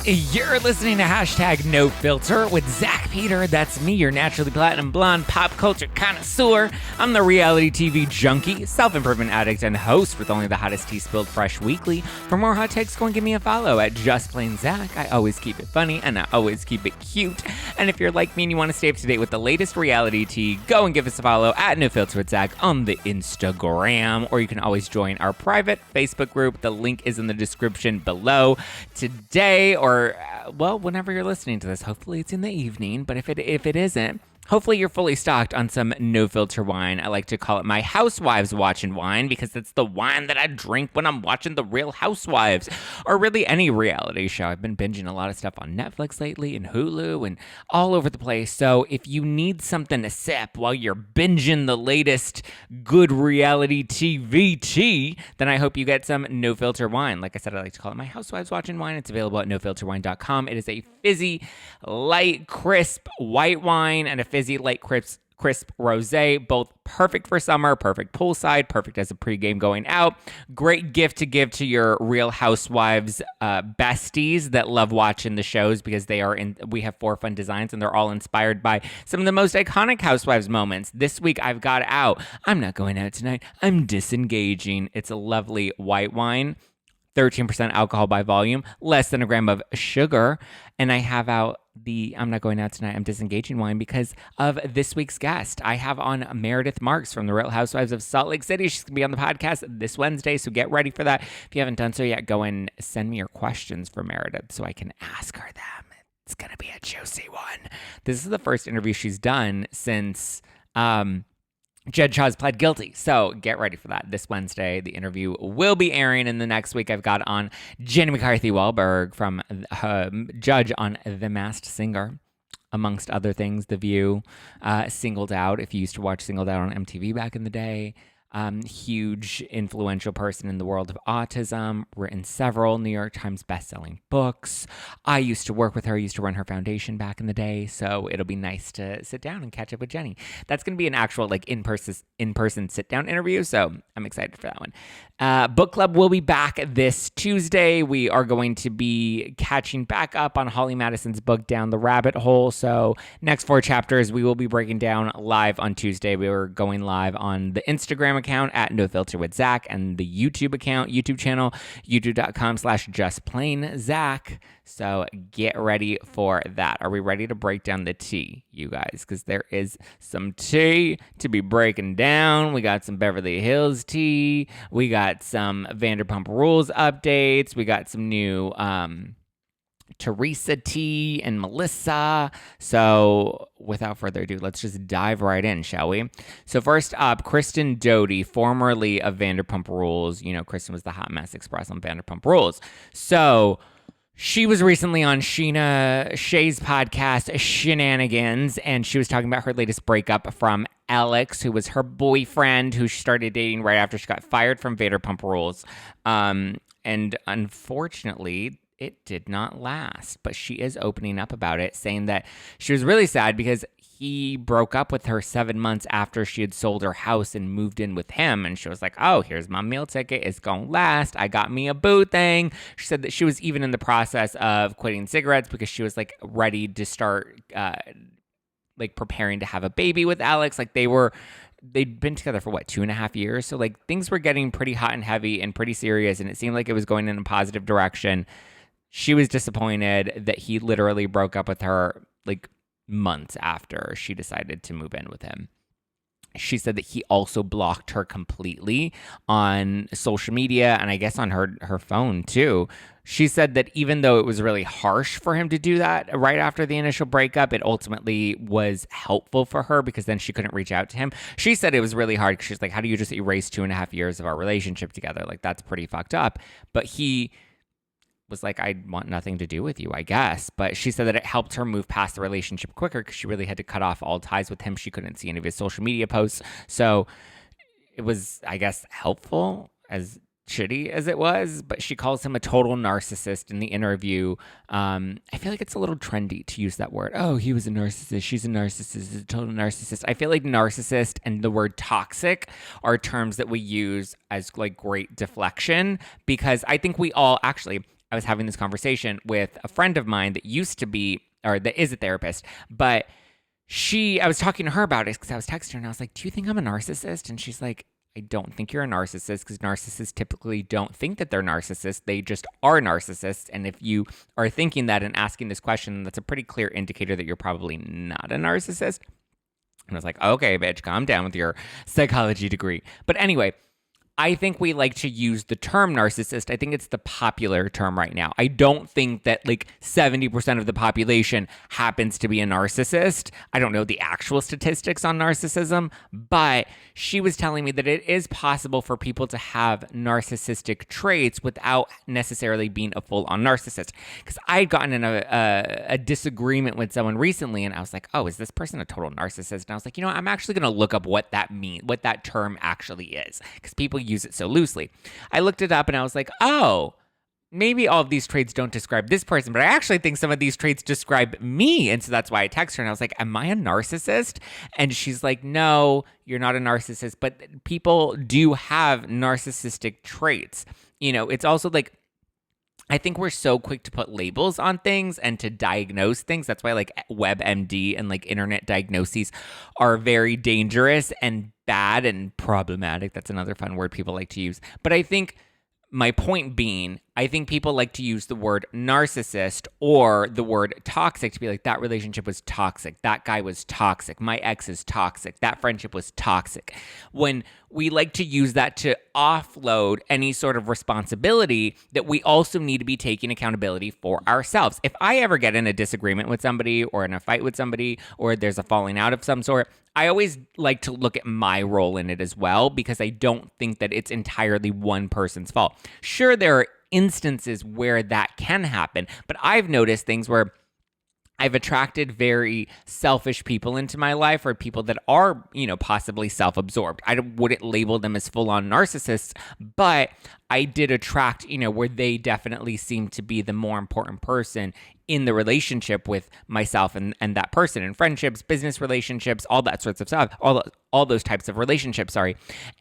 You're listening to Hashtag No Filter with Zack Peter. That's me, your naturally platinum blonde pop culture connoisseur. I'm the reality TV junkie, self-improvement addict, and host with only the hottest tea spilled fresh weekly. For more hot takes, go and give me a follow at Just Plain Zack. I always keep it funny and I always keep it cute. And if you're like me and you want to stay up to date with the latest reality tea, go and give us a follow at No Filter with Zack on the Instagram. Or you can always join our private Facebook group. The link is in the description below. Today, well, whenever you're listening to this, hopefully it's in the evening, but if it isn't, hopefully you're fully stocked on some no-filter wine. I like to call it my Housewives watching wine because it's the wine that I drink when I'm watching The Real Housewives, or really any reality show. I've been binging a lot of stuff on Netflix lately and Hulu and all over the place. So if you need something to sip while you're binging the latest good reality TV tea, then I hope you get some no-filter wine. Like I said, I like to call it my Housewives watching wine. It's available at nofilterwine.com. It is a fizzy, light, crisp white wine and a fizzy, light, crisp rosé, both perfect for summer, perfect poolside, perfect as a pregame going out. Great gift to give to your Real Housewives besties that love watching the shows because we have 4 fun designs and they're all inspired by some of the most iconic Housewives moments. This week I've got out, I'm not going out tonight, I'm disengaging. It's a lovely white wine. 13% alcohol by volume, less than a gram of sugar. And I have out the I'm not going out tonight, I'm disengaging wine because of this week's guest. I have on Meredith Marks from The Real Housewives of Salt Lake City. She's going to be on the podcast this Wednesday, so get ready for that. If you haven't done so yet, go and send me your questions for Meredith so I can ask her them. It's going to be a juicy one. This is the first interview she's done since Jed Shaw's pled guilty. So get ready for that. This Wednesday, the interview will be airing. And the next week, I've got on Jenny McCarthy-Wahlberg from Judge on The Masked Singer, amongst other things. The View, Singled Out, if you used to watch Singled Out on MTV back in the day. Huge influential person in the world of autism, written several New York Times bestselling books. I used to work with her, used to run her foundation back in the day, so it'll be nice to sit down and catch up with Jenny. That's going to be an actual in-person sit-down interview, so I'm excited for that one. Book Club will be back this Tuesday. We are going to be catching back up on Holly Madison's book, Down the Rabbit Hole, so next 4 chapters we will be breaking down live on Tuesday. We are going live on the Instagram account at No Filter with Zack and the YouTube channel, youtube.com/justplainzack. So get ready for that. Are we ready to break down the tea, you guys? Because there is some tea to be breaking down. We got some Beverly Hills tea. We got some Vanderpump Rules updates. We got some new Teresa T and Melissa. So without further ado, let's just dive right in, shall we? So first up, Kristen Doute, formerly of Vanderpump Rules. You know, Kristen was the hot mess express on Vanderpump Rules. So she was recently on Sheena Shea's podcast, Shenanigans, and she was talking about her latest breakup from Alex, who was her boyfriend, who she started dating right after she got fired from Vanderpump Rules. And unfortunately, it did not last, but she is opening up about it, saying that she was really sad because he broke up with her 7 months after she had sold her house and moved in with him. And she was like, oh, here's my meal ticket. It's going to last. I got me a boo thing. She said that she was even in the process of quitting cigarettes because she was like ready to start like preparing to have a baby with Alex. Like they'd been together for 2.5 years. So like things were getting pretty hot and heavy and pretty serious. And it seemed like it was going in a positive direction. She was disappointed that he literally broke up with her like months after she decided to move in with him. She said that he also blocked her completely on social media and I guess on her phone too. She said that even though it was really harsh for him to do that right after the initial breakup, it ultimately was helpful for her because then she couldn't reach out to him. She said it was really hard because she's like, how do you just erase 2.5 years of our relationship together? Like, that's pretty fucked up. But he was like, I want nothing to do with you, I guess. But she said that it helped her move past the relationship quicker because she really had to cut off all ties with him. She couldn't see any of his social media posts. So it was, I guess, helpful, as shitty as it was. But she calls him a total narcissist in the interview. I feel like it's a little trendy to use that word. Oh, he was a narcissist. She's a narcissist. He's a total narcissist. I feel like narcissist and the word toxic are terms that we use as like great deflection because I think we all actually... I was having this conversation with a friend of mine that used to be, or that is a therapist, but I was talking to her about it because I was texting her and I was like, do you think I'm a narcissist? And she's like, I don't think you're a narcissist, because narcissists typically don't think that they're narcissists. They just are narcissists. And if you are thinking that and asking this question, that's a pretty clear indicator that you're probably not a narcissist. And I was like, okay, bitch, calm down with your psychology degree. But anyway, I think we like to use the term narcissist. I think it's the popular term right now. I don't think that like 70% of the population happens to be a narcissist. I don't know the actual statistics on narcissism, but she was telling me that it is possible for people to have narcissistic traits without necessarily being a full-on narcissist. Because I had gotten in a disagreement with someone recently, and I was like, oh, is this person a total narcissist? And I was like, you know, I'm actually going to look up what that means, what that term actually is, because people use it so loosely. I looked it up and I was like, oh, maybe all of these traits don't describe this person, but I actually think some of these traits describe me. And so that's why I texted her and I was like, am I a narcissist? And she's like, no, you're not a narcissist, but people do have narcissistic traits. You know, it's also like, I think we're so quick to put labels on things and to diagnose things. That's why like WebMD and like internet diagnoses are very dangerous and bad and problematic. That's another fun word people like to use. But I think my point being, I think people like to use the word narcissist or the word toxic to be like, that relationship was toxic. That guy was toxic. My ex is toxic. That friendship was toxic. When we like to use that to offload any sort of responsibility that we also need to be taking accountability for ourselves. If I ever get in a disagreement with somebody or in a fight with somebody or there's a falling out of some sort, I always like to look at my role in it as well, because I don't think that it's entirely one person's fault. Sure, there are instances where that can happen, but I've noticed things where I've attracted very selfish people into my life, or people that are, you know, possibly self-absorbed. I wouldn't label them as full-on narcissists, but I did attract, you know, where they definitely seem to be the more important person in the relationship with myself and that person, in friendships, business relationships, all that sorts of stuff, all those types of relationships,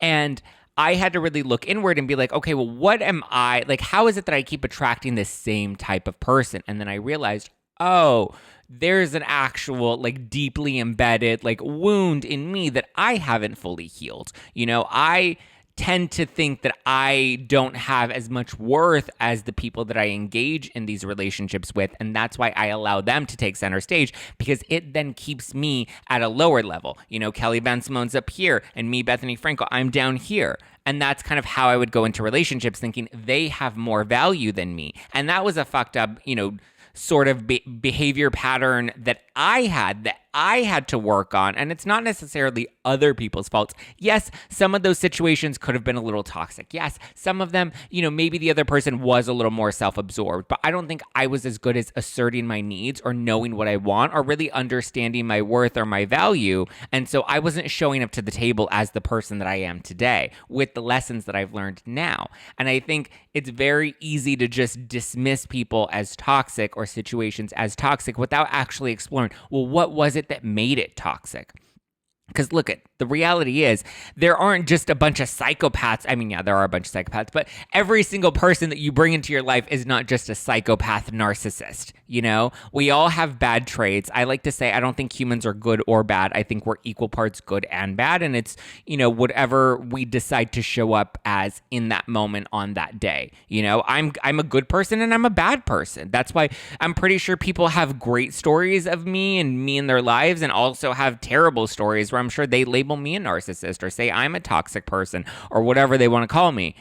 And I had to really look inward and be like, okay, well, what am I, like, how is it that I keep attracting this same type of person? And then I realized, oh, there's an actual, like, deeply embedded, like, wound in me that I haven't fully healed. You know, I tend to think that I don't have as much worth as the people that I engage in these relationships with. And that's why I allow them to take center stage, because it then keeps me at a lower level. You know, Kelly Ben Simone's up here and me, Bethany Frankel, I'm down here. And that's kind of how I would go into relationships, thinking they have more value than me. And that was a fucked up, you know, sort of behavior pattern that I had to work on. And it's not necessarily other people's faults. Yes, some of those situations could have been a little toxic. Yes, some of them, you know, maybe the other person was a little more self-absorbed, but I don't think I was as good as asserting my needs or knowing what I want or really understanding my worth or my value. And so I wasn't showing up to the table as the person that I am today with the lessons that I've learned now. And I think it's very easy to just dismiss people as toxic or situations as toxic without actually exploring, well, what was it that made it toxic? Because look, the reality is there aren't just a bunch of psychopaths. I mean, yeah, there are a bunch of psychopaths, but every single person that you bring into your life is not just a psychopath narcissist. You know, we all have bad traits. I like to say I don't think humans are good or bad. I think we're equal parts good and bad. And it's, you know, whatever we decide to show up as in that moment on that day. You know, I'm a good person and I'm a bad person. That's why I'm pretty sure people have great stories of me in their lives, and also have terrible stories where I'm sure they label me a narcissist or say I'm a toxic person or whatever they want to call me.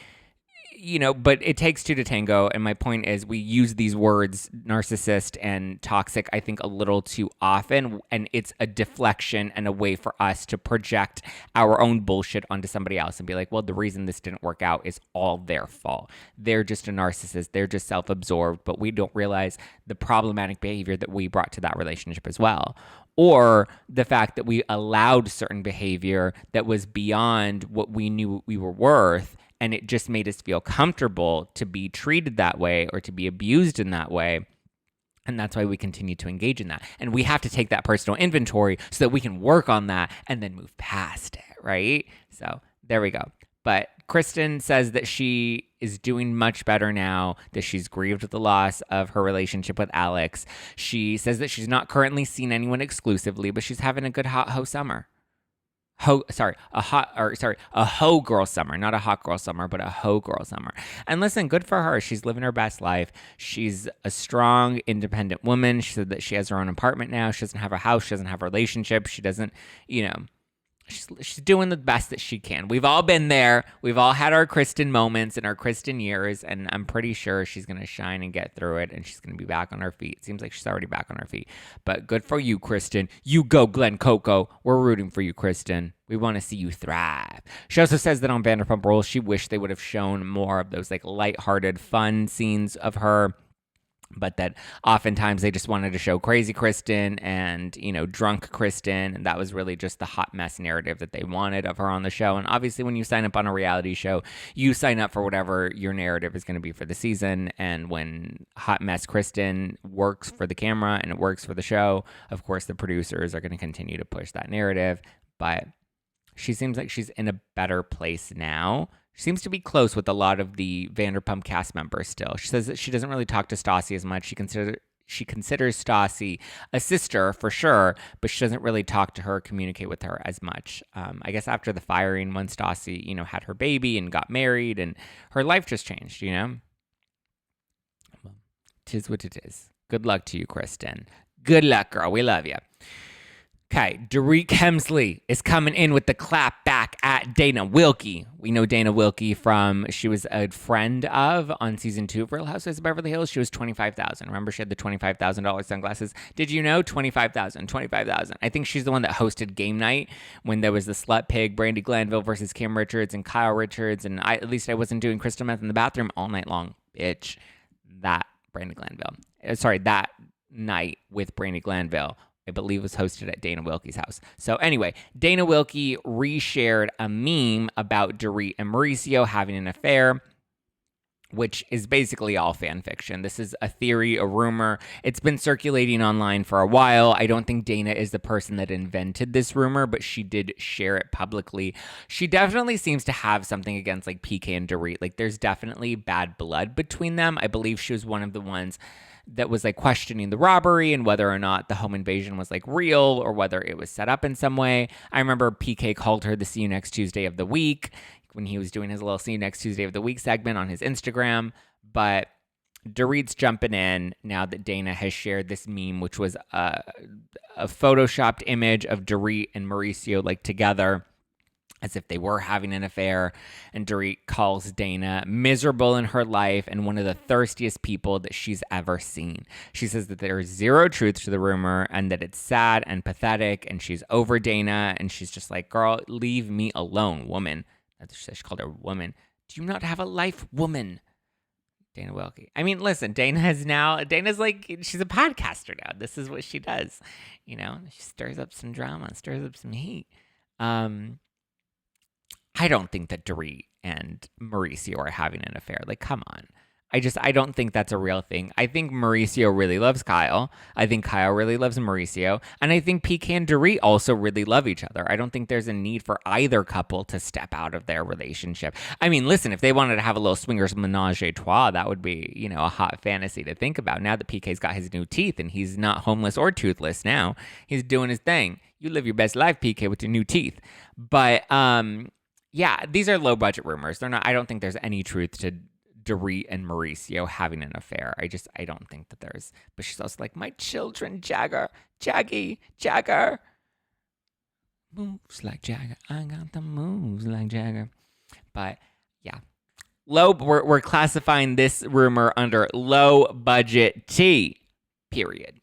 You know, but it takes two to tango. And my point is, we use these words, narcissist and toxic, I think a little too often. And it's a deflection and a way for us to project our own bullshit onto somebody else and be like, well, the reason this didn't work out is all their fault. They're just a narcissist. They're just self-absorbed. But we don't realize the problematic behavior that we brought to that relationship as well. Or the fact that we allowed certain behavior that was beyond what we knew we were worth, and it just made us feel comfortable to be treated that way or to be abused in that way. And that's why we continue to engage in that. And we have to take that personal inventory so that we can work on that and then move past it, right? So there we go. But Kristen says that she is doing much better now, that she's grieved the loss of her relationship with Alex. She says that she's not currently seen anyone exclusively, but she's having a good hot hoe summer. A hoe girl summer, not a hot girl summer, but a hoe girl summer. And listen, good for her. She's living her best life. She's a strong, independent woman. She said that she has her own apartment now. She doesn't have a house. She doesn't have a relationship. She doesn't, she's doing the best that she can. We've all been there. We've all had our Kristen moments and our Kristen years, and I'm pretty sure she's going to shine and get through it, and she's going to be back on her feet. It seems like she's already back on her feet. But good for you, Kristen. You go, Glen Coco. We're rooting for you, Kristen. We want to see you thrive. She also says that on Vanderpump Rules, she wished they would have shown more of those like lighthearted, fun scenes of her, but that oftentimes they just wanted to show crazy Kristen and, drunk Kristen. And that was really just the hot mess narrative that they wanted of her on the show. And obviously when you sign up on a reality show, you sign up for whatever your narrative is going to be for the season. And when hot mess Kristen works for the camera and it works for the show, of course, the producers are going to continue to push that narrative. But she seems like she's in a better place now. She seems to be close with a lot of the Vanderpump cast members still. She says that she doesn't really talk to Stassi as much. She considers Stassi a sister for sure, but she doesn't really talk to her, communicate with her as much. I guess after the firing, when Stassi, had her baby and got married, and her life just changed, Well, 'tis what it is. Good luck to you, Kristen. Good luck, girl. We love you. Okay, Dorit Kemsley is coming in with the clap back at Dana Wilkey. We know Dana Wilkey she was a friend of on season 2 of Real Housewives of Beverly Hills. She was $25,000. Remember, she had the $25,000 sunglasses. Did you know? $25,000. I think she's the one that hosted Game Night when there was the slut pig, Brandi Glanville versus Kim Richards and Kyle Richards. And at least I wasn't doing crystal meth in the bathroom all night long, bitch. That night with Brandi Glanville, I believe, was hosted at Dana Wilkey's house. So anyway, Dana Wilkey reshared a meme about Dorit and Mauricio having an affair, which is basically all fan fiction. This is a theory, a rumor. It's been circulating online for a while. I don't think Dana is the person that invented this rumor, but she did share it publicly. She definitely seems to have something against like PK and Dorit. Like there's definitely bad blood between them. I believe she was one of the ones that was like questioning the robbery and whether or not the home invasion was like real or whether it was set up in some way. I remember PK called her the See You Next Tuesday of the Week when he was doing his little See You Next Tuesday of the Week segment on his Instagram. But Dorit's jumping in now that Dana has shared this meme, which was a photoshopped image of Dorit and Mauricio like together, as if they were having an affair. And Dorit calls Dana miserable in her life and one of the thirstiest people that she's ever seen. She says that there's zero truth to the rumor and that it's sad and pathetic, and she's over Dana, and she's just like, girl, leave me alone, woman. She called her woman. Do you not have a life, woman? Dana Wilkey. I mean, listen, Dana's like, she's a podcaster now. This is what she does. She stirs up some drama, stirs up some heat. I don't think that Dorit and Mauricio are having an affair. Like, come on. I don't think that's a real thing. I think Mauricio really loves Kyle. I think Kyle really loves Mauricio. And I think PK and Dorit also really love each other. I don't think there's a need for either couple to step out of their relationship. I mean, listen, if they wanted to have a little swingers menage a trois, that would be, a hot fantasy to think about. Now that PK's got his new teeth and he's not homeless or toothless now, he's doing his thing. You live your best life, PK, with your new teeth. But, yeah, these are low budget rumors. I don't think there's any truth to Dorit and Mauricio having an affair. I don't think that there's. But she's also like, my children, Jagger, moves like Jagger. I got the moves like Jagger. But yeah, we're classifying this rumor under low budget tea. Period.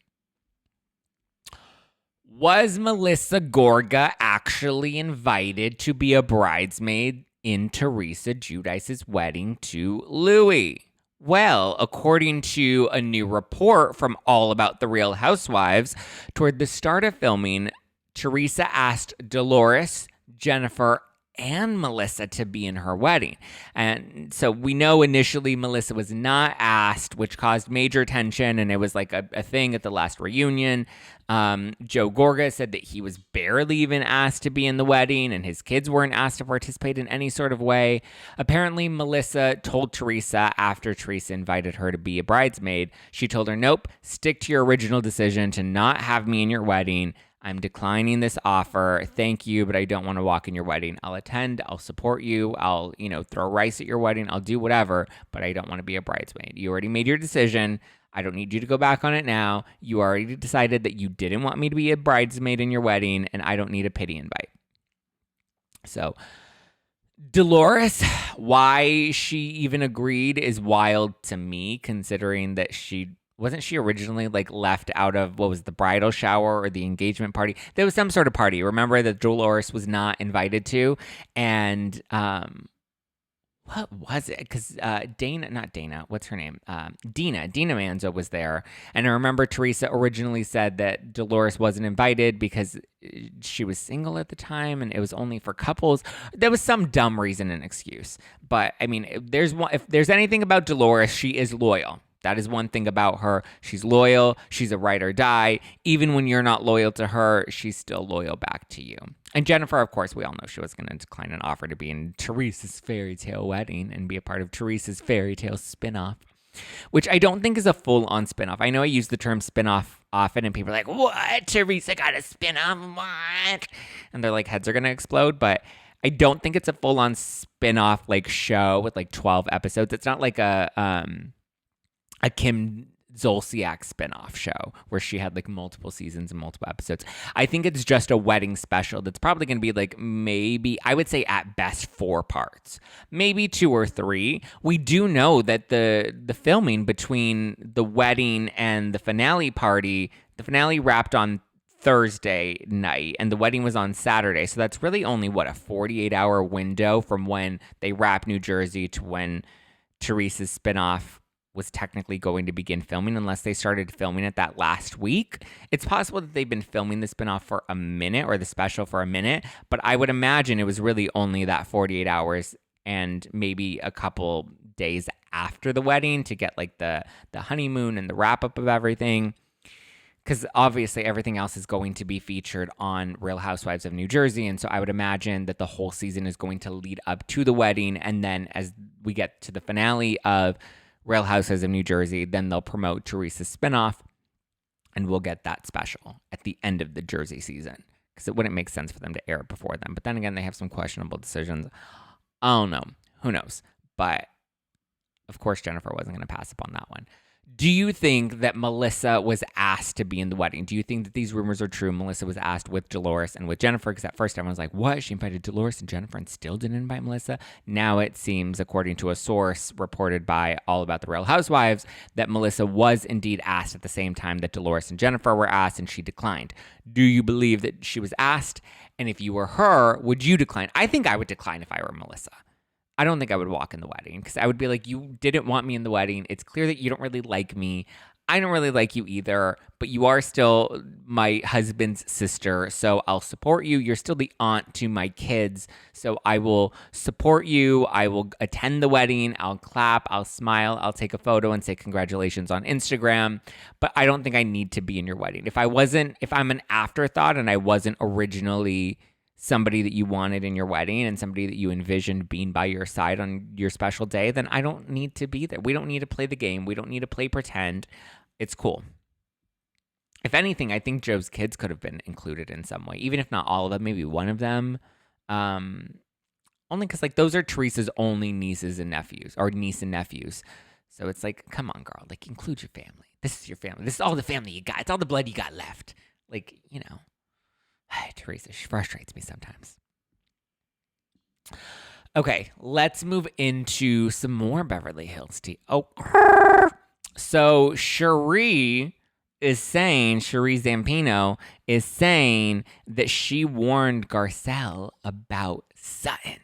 Was Melissa Gorga actually invited to be a bridesmaid in Teresa Giudice's wedding to Louis? Well, according to a new report from All About the Real Housewives, toward the start of filming, Teresa asked Dolores, Jennifer, and Melissa to be in her wedding. And so we know initially Melissa was not asked, which caused major tension, and it was like a thing at the last reunion. Joe Gorga said that he was barely even asked to be in the wedding, and his kids weren't asked to participate in any sort of way. Apparently, Melissa told Teresa after Teresa invited her to be a bridesmaid, she told her, nope, stick to your original decision to not have me in your wedding. I'm declining this offer. Thank you, but I don't want to walk in your wedding. I'll attend. I'll support you. I'll, throw rice at your wedding. I'll do whatever, but I don't want to be a bridesmaid. You already made your decision. I don't need you to go back on it now. You already decided that you didn't want me to be a bridesmaid in your wedding, and I don't need a pity invite. So Dolores, why she even agreed is wild to me, considering that wasn't she originally left out of what was the bridal shower or the engagement party? There was some sort of party. Remember that Dolores was not invited to, and what was it? Because Dina Manzo was there, and I remember Teresa originally said that Dolores wasn't invited because she was single at the time, and it was only for couples. There was some dumb reason and excuse, but I mean, if there's anything about Dolores, she is loyal. That is one thing about her. She's loyal. She's a ride or die. Even when you're not loyal to her, she's still loyal back to you. And Jennifer, of course, we all know she was going to decline an offer to be in Teresa's fairy tale wedding and be a part of Teresa's fairy tale spinoff, which I don't think is a full-on spinoff. I know I use the term spinoff often, and people are like, what? Teresa got a spinoff? What? And their heads are going to explode, but I don't think it's a full-on spinoff show with 12 episodes. It's not like a Kim Zolciak spinoff show where she had multiple seasons and multiple episodes. I think it's just a wedding special that's probably going to be maybe, I would say at best 4 parts, maybe 2 or 3. We do know that the filming between the wedding and the finale party, the finale wrapped on Thursday night and the wedding was on Saturday. So that's really only a 48-hour window from when they wrap New Jersey to when Teresa's spinoff was technically going to begin filming, unless they started filming it that last week. It's possible that they've been filming the spinoff for a minute or the special for a minute, but I would imagine it was really only that 48 hours and maybe a couple days after the wedding to get the honeymoon and the wrap up of everything. Because obviously everything else is going to be featured on Real Housewives of New Jersey. And so I would imagine that the whole season is going to lead up to the wedding. And then as we get to the finale of Real Housewives of New Jersey, then they'll promote Teresa's spinoff, and we'll get that special at the end of the Jersey season, because it wouldn't make sense for them to air it before then. But then again, they have some questionable decisions. I don't know. Who knows? But of course, Jennifer wasn't going to pass up on that one. Do you think that Melissa was asked to be in the wedding? Do you think that these rumors are true? Melissa was asked with Dolores and with Jennifer, because at first everyone was like, what? She invited Dolores and Jennifer and still didn't invite Melissa? Now it seems, according to a source reported by All About the Real Housewives, that Melissa was indeed asked at the same time that Dolores and Jennifer were asked, and she declined. Do you believe that she was asked? And if you were her, would you decline? I think I would decline if I were Melissa. I don't think I would walk in the wedding, because I would be like, you didn't want me in the wedding. It's clear that you don't really like me. I don't really like you either, but you are still my husband's sister, so I'll support you. You're still the aunt to my kids, so I will support you. I will attend the wedding. I'll clap. I'll smile. I'll take a photo and say congratulations on Instagram, but I don't think I need to be in your wedding. If I'm an afterthought and I wasn't originally somebody that you wanted in your wedding and somebody that you envisioned being by your side on your special day, then I don't need to be there. We don't need to play the game. We don't need to play pretend. It's cool. If anything, I think Joe's kids could have been included in some way, even if not all of them, maybe one of them. Only because those are Teresa's only nieces and nephews, or niece and nephews. So it's come on, girl, include your family. This is your family. This is all the family you got. It's all the blood you got left. Teresa, she frustrates me sometimes. Okay, let's move into some more Beverly Hills tea. So Sheree Zampino is saying that she warned Garcelle about Sutton.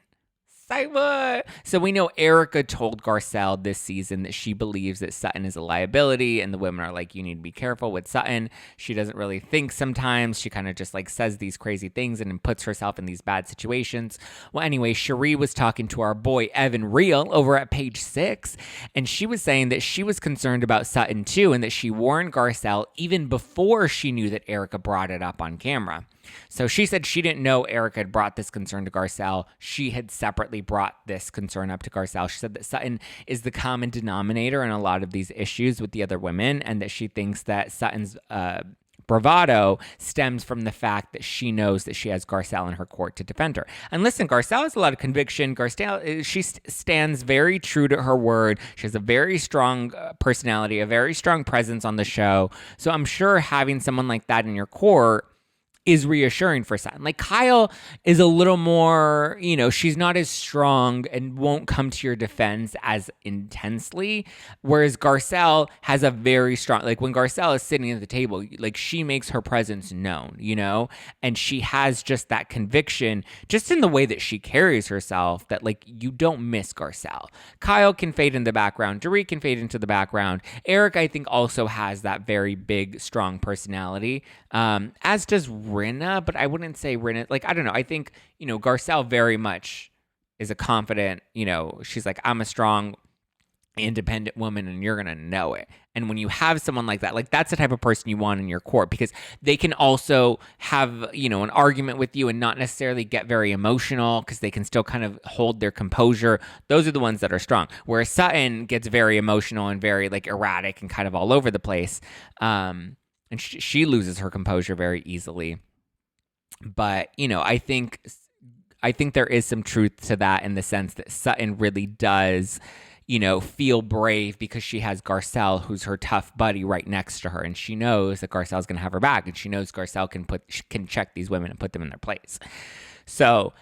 Say what? So we know Erika told Garcelle this season that she believes that Sutton is a liability, and the women are like, you need to be careful with Sutton. She doesn't really think sometimes. She kind of just like says these crazy things and then puts herself in these bad situations. Well, anyway, Sheree was talking to our boy Evan Real over at Page 6, and she was saying that she was concerned about Sutton too, and that she warned Garcelle even before she knew that Erika brought it up on camera. So she said she didn't know Erika had brought this concern to Garcelle. She had separately brought this concern up to Garcelle. She said that Sutton is the common denominator in a lot of these issues with the other women, and that she thinks that Sutton's bravado stems from the fact that she knows that she has Garcelle in her court to defend her. And listen, Garcelle has a lot of conviction. Garcelle, she stands very true to her word. She has a very strong personality, a very strong presence on the show. So I'm sure having someone like that in your court is reassuring for Sutton. Like Kyle is a little more, she's not as strong and won't come to your defense as intensely. Whereas Garcelle has a very strong, like when Garcelle is sitting at the table, like she makes her presence known, and she has just that conviction just in the way that she carries herself that like you don't miss Garcelle. Kyle can fade in the background. Dorit can fade into the background. Eric, I think, also has that very big, strong personality, as does Rinna, but I wouldn't say Rinna. Like, I don't know. I think, Garcelle very much is a confident, she's like, I'm a strong, independent woman and you're going to know it. And when you have someone like that, like that's the type of person you want in your court because they can also have, an argument with you and not necessarily get very emotional because they can still kind of hold their composure. Those are the ones that are strong. Whereas Sutton gets very emotional and very like erratic and kind of all over the place. And she loses her composure very easily. But, I think there is some truth to that in the sense that Sutton really does, feel brave because she has Garcelle, who's her tough buddy right next to her. And she knows that Garcelle's going to have her back. And she knows Garcelle can check these women and put them in their place. So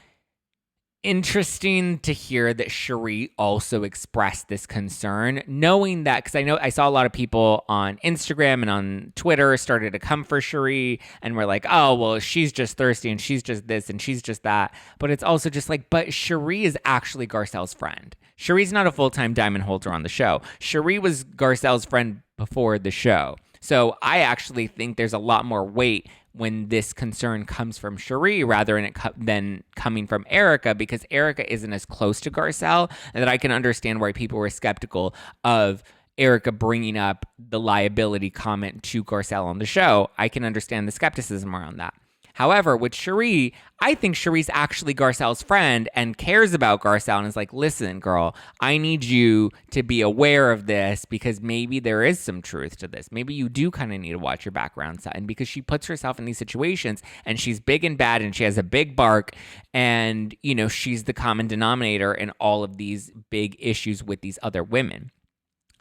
interesting to hear that Sheree also expressed this concern, knowing that, because I saw a lot of people on Instagram and on Twitter started to come for Sheree and were like, oh, well, she's just thirsty and she's just this and she's just that. But it's also just like, but Sheree is actually Garcelle's friend. Sheree's not a full-time diamond holder on the show. Sheree was Garcelle's friend before the show. So I actually think there's a lot more weight when this concern comes from Sheree rather than coming from Erika, because Erika isn't as close to Garcelle, and that I can understand why people were skeptical of Erika bringing up the liability comment to Garcelle on the show. I can understand the skepticism around that. However, with Sheree, I think Sheree's actually Garcelle's friend and cares about Garcelle and is like, listen, girl, I need you to be aware of this because maybe there is some truth to this. Maybe you do kind of need to watch your background, Sutton, because she puts herself in these situations and she's big and bad and she has a big bark and, she's the common denominator in all of these big issues with these other women.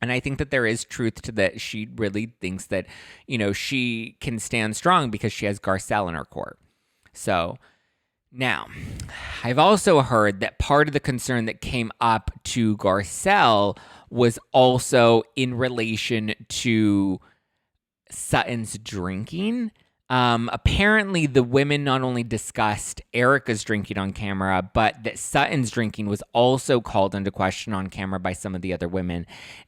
And I think that there is truth to that. She really thinks that, she can stand strong because she has Garcelle in her court. So now, I've also heard that part of the concern that came up to Garcelle was also in relation to Sutton's drinking. Apparently the women not only discussed Erika's drinking on camera, but that Sutton's drinking was also called into question on camera by some of the other women.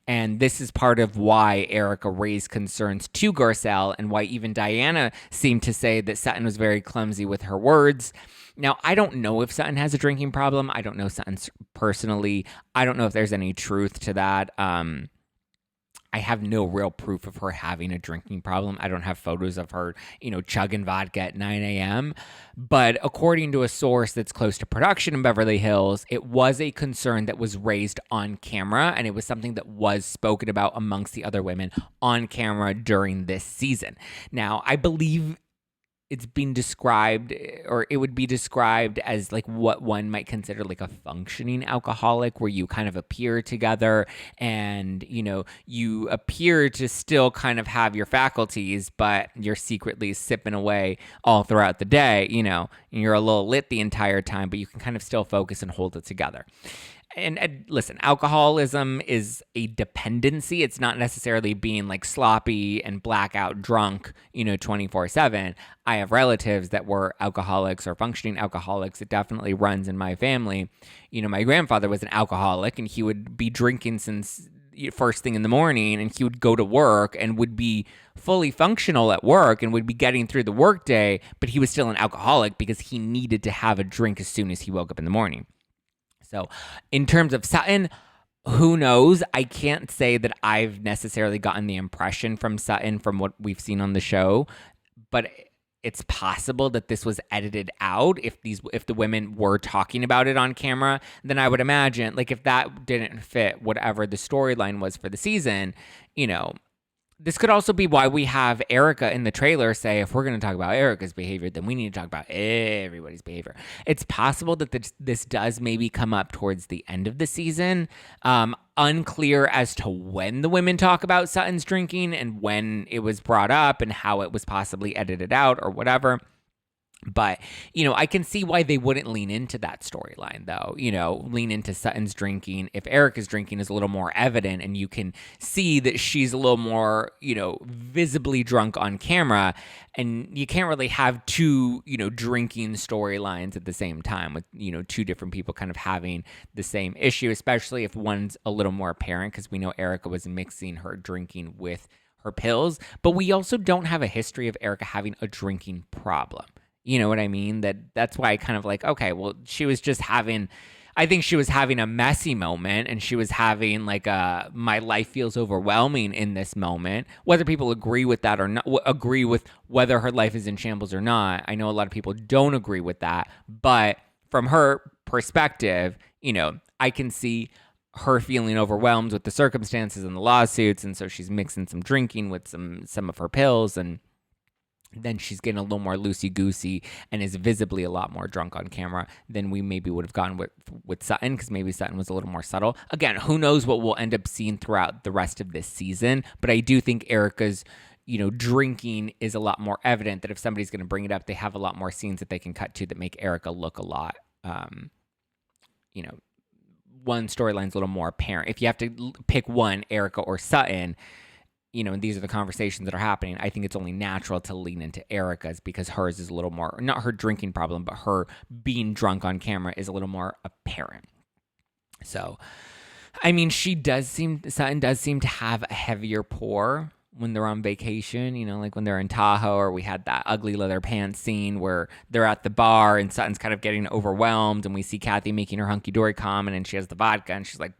And this is part of why Erika raised concerns to Garcelle and why even Diana seemed to say that Sutton was very clumsy with her words. Now, I don't know if Sutton has a drinking problem. I don't know Sutton personally. I don't know if there's any truth to that. I have no real proof of her having a drinking problem. I don't have photos of her, chugging vodka at 9 a.m. But according to a source that's close to production in Beverly Hills, it was a concern that was raised on camera, and it was something that was spoken about amongst the other women on camera during this season. Now, I believe it's been described, or it would be described as like what one might consider like a functioning alcoholic, where you kind of appear together and, you appear to still kind of have your faculties, but you're secretly sipping away all throughout the day, and you're a little lit the entire time, but you can kind of still focus and hold it together. and listen, alcoholism is a dependency. It's not necessarily being like sloppy and blackout drunk, 24/7. I have relatives that were alcoholics or functioning alcoholics. It definitely runs in my family. My grandfather was an alcoholic, and he would be drinking since first thing in the morning, and he would go to work and would be fully functional at work and would be getting through the workday, but he was still an alcoholic because he needed to have a drink as soon as he woke up in the morning. So in terms of Sutton, who knows? I can't say that I've necessarily gotten the impression from Sutton from what we've seen on the show, but it's possible that this was edited out. If the women were talking about it on camera, then I would imagine, like, if that didn't fit whatever the storyline was for the season, this could also be why we have Erika in the trailer say, if we're going to talk about Erika's behavior, then we need to talk about everybody's behavior. It's possible that this does maybe come up towards the end of the season. Unclear as to when the women talk about Sutton's drinking and when it was brought up and how it was possibly edited out or whatever. But, I can see why they wouldn't lean into that storyline, though, lean into Sutton's drinking. If Erika's drinking is a little more evident and you can see that she's a little more, visibly drunk on camera, and you can't really have two, drinking storylines at the same time with, two different people kind of having the same issue, especially if one's a little more apparent, because we know Erika was mixing her drinking with her pills. But we also don't have a history of Erika having a drinking problem. You know what I mean? That's why I kind of like, okay, well, I think she was having a messy moment, and she was having like my life feels overwhelming in this moment. Whether people agree with that or not, agree with whether her life is in shambles or not. I know a lot of people don't agree with that, but from her perspective, I can see her feeling overwhelmed with the circumstances and the lawsuits, and so she's mixing some drinking with some of her pills, and then she's getting a little more loosey-goosey and is visibly a lot more drunk on camera than we maybe would have gone with Sutton, because maybe Sutton was a little more subtle. Again, who knows what we'll end up seeing throughout the rest of this season, but I do think Erika's, drinking is a lot more evident, that if somebody's going to bring it up, they have a lot more scenes that they can cut to that make Erika look a lot, one storyline's a little more apparent. If you have to pick one, Erika or Sutton, and these are the conversations that are happening, I think it's only natural to lean into Erika's, because hers is a little more, not her drinking problem, but her being drunk on camera is a little more apparent. So, I mean, Sutton does seem to have a heavier pour when they're on vacation, like when they're in Tahoe, or we had that ugly leather pants scene where they're at the bar and Sutton's kind of getting overwhelmed, and we see Kathy making her hunky-dory comment, and she has the vodka, and she's like,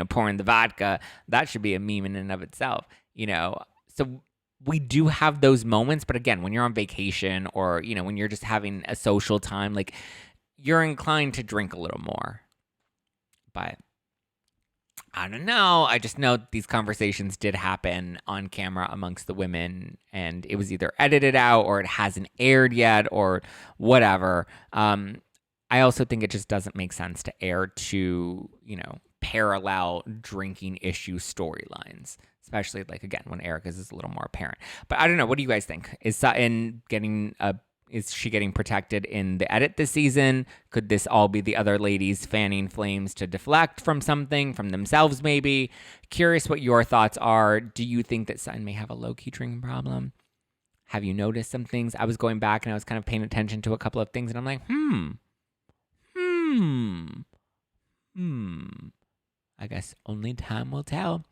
pouring the vodka. That should be a meme in and of itself. So we do have those moments, but again, when you're on vacation or, when you're just having a social time, like, you're inclined to drink a little more. But I don't know. I just know that these conversations did happen on camera amongst the women, and it was either edited out or it hasn't aired yet or whatever. I also think it just doesn't make sense to air two, parallel drinking issue storylines. Especially, like, again, when Erika's is a little more apparent. But I don't know. What do you guys think? Is Sutton is she getting protected in the edit this season? Could this all be the other ladies fanning flames to deflect from something, from themselves maybe? Curious what your thoughts are. Do you think that Sutton may have a low-key drinking problem? Have you noticed some things? I was going back and I was kind of paying attention to a couple of things, and I'm like, I guess only time will tell.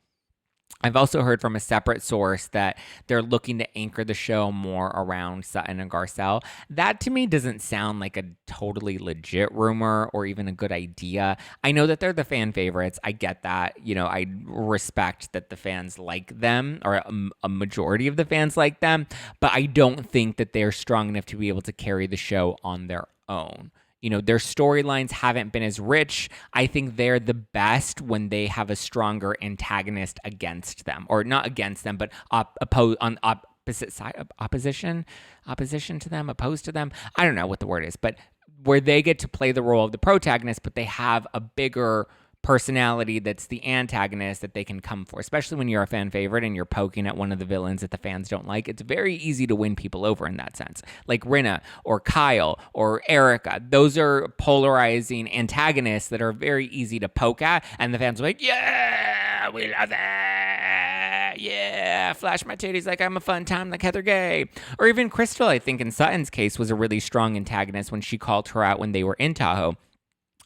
I've also heard from a separate source that they're looking to anchor the show more around Sutton and Garcelle. That to me doesn't sound like a totally legit rumor or even a good idea. I know that they're the fan favorites. I get that. I respect that the fans like them, or a majority of the fans like them, but I don't think that they're strong enough to be able to carry the show on their own. Their storylines haven't been as rich. I think they're the best when they have a stronger antagonist against them, or not against them, but on opposite side, opposition to them, opposed to them. I don't know what the word is, but where they get to play the role of the protagonist, but they have a bigger personality that's the antagonist that they can come for, especially when you're a fan favorite and you're poking at one of the villains that the fans don't like. It's very easy to win people over in that sense. Like Rinna or Kyle or Erika. Those are polarizing antagonists that are very easy to poke at, and the fans are like, yeah, we love it. Yeah, flash my titties like I'm a fun time like Heather Gay. Or even Crystal, I think in Sutton's case, was a really strong antagonist when she called her out when they were in Tahoe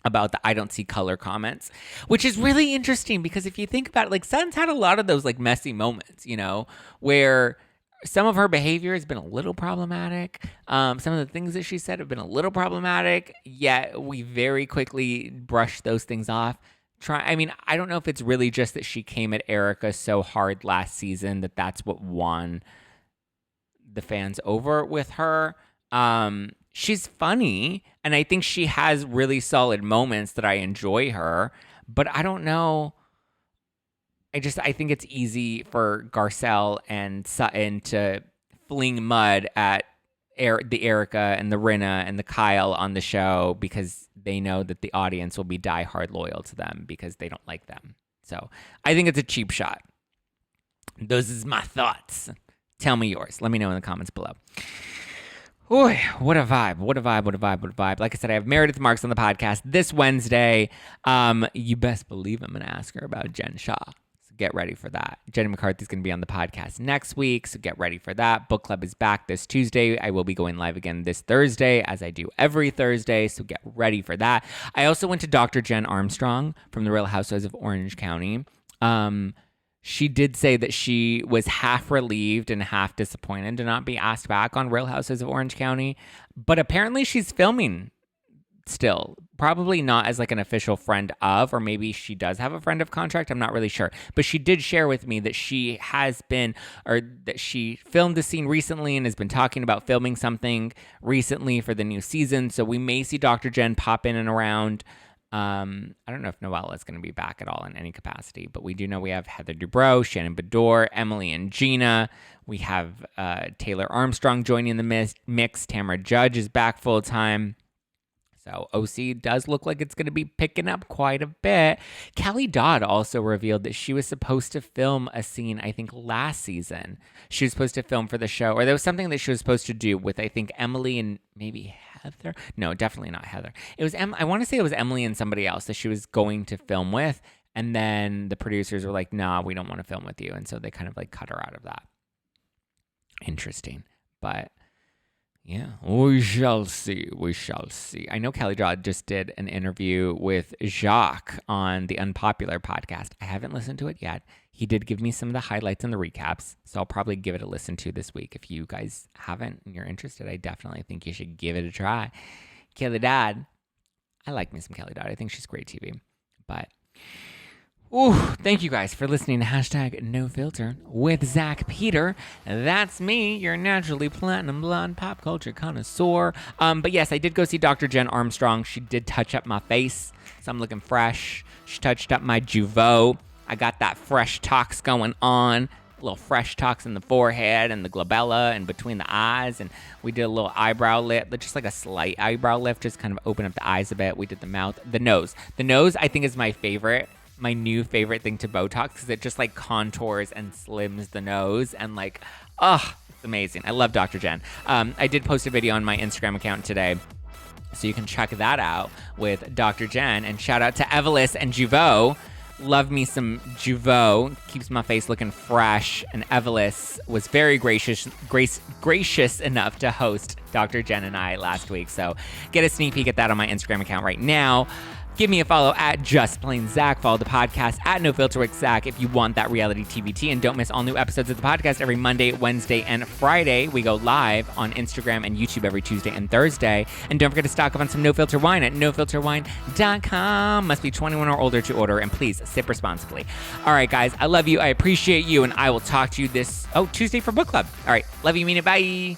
about the I don't see color comments, which is really interesting because if you think about it, like Sutton's had a lot of those like messy moments, you know, where some of her behavior has been a little problematic. Some of the things that she said have been a little problematic, yet we very quickly brush those things off. I don't know if it's really just that she came at Erika so hard last season that that's what won the fans over with her. She's funny, and I think she has really solid moments that I enjoy her, but I don't know. I think it's easy for Garcelle and Sutton to fling mud at the Erika and the Rinna and the Kyle on the show because they know that the audience will be diehard loyal to them because they don't like them. So I think it's a cheap shot. Those is my thoughts. Tell me yours. Let me know in the comments below. Boy, what a vibe. What a vibe, what a vibe, what a vibe. Like I said, I have Meredith Marks on the podcast this Wednesday. You best believe I'm going to ask her about Jen Shah. So get ready for that. Jenny McCarthy's going to be on the podcast next week, so get ready for that. Book Club is back this Tuesday. I will be going live again this Thursday, as I do every Thursday, so get ready for that. I also went to Dr. Jen Armstrong from The Real Housewives of Orange County. She did say that she was half relieved and half disappointed to not be asked back on Real Housewives of Orange County. But apparently she's filming still. Probably not as like an official friend of, or maybe she does have a friend of contract. I'm not really sure. But she did share with me that she has been, or that she filmed a scene recently and has been talking about filming something recently for the new season. So we may see Dr. Jen pop in and around. I don't know if Noella is going to be back at all in any capacity, but we do know we have Heather Dubrow, Shannon Bedore, Emily and Gina. We have Taylor Armstrong joining the mix. Tamara Judge is back full time. So OC does look like it's going to be picking up quite a bit. Kelly Dodd also revealed that she was supposed to film a scene, I think, last season. She was supposed to film for the show, or there was something that she was supposed to do with, I think, Emily and maybe Heather. No, definitely not Heather. It was I want to say it was Emily and somebody else that she was going to film with. And then the producers were like, nah, we don't want to film with you. And so they kind of like cut her out of that. Interesting. But yeah, we shall see. We shall see. I know Kelly Dodd just did an interview with Jacques on the Unpopular podcast. I haven't listened to it yet. He did give me some of the highlights and the recaps, so I'll probably give it a listen to this week. If you guys haven't and you're interested, I definitely think you should give it a try. Kelly Dodd. I like me some Kelly Dodd. I think she's great TV. But thank you guys for listening to #NoFilter with Zack Peter. That's me, your naturally platinum blonde pop culture connoisseur. But yes, I did go see Dr. Jen Armstrong. She did touch up my face, so I'm looking fresh. She touched up my Jeuveau. I got that fresh tox going on. Little fresh tox in the forehead and the glabella and between the eyes. And we did a little eyebrow lift, just like a slight eyebrow lift, just kind of open up the eyes a bit. We did the mouth, the nose. The nose, I think, is my favorite. My new favorite thing to Botox because it just like contours and slims the nose and like, it's amazing. I love Dr. Jen. I did post a video on my Instagram account today, so you can check that out with Dr. Jen. And shout out to Evelis and Jeuveau. Love me some Jeuveau. Keeps my face looking fresh. And Evelis was very gracious enough to host Dr. Jen and I last week. So get a sneak peek at that on my Instagram account right now. Give me a follow at Just Plain Zack. Follow the podcast at No Filter with Zack if you want that reality TV tea. And don't miss all new episodes of the podcast every Monday, Wednesday, and Friday. We go live on Instagram and YouTube every Tuesday and Thursday. And don't forget to stock up on some No Filter wine at nofilterwine.com. Must be 21 or older to order. And please sip responsibly. All right, guys. I love you. I appreciate you. And I will talk to you Tuesday for book club. All right. Love you. Mean it. Bye.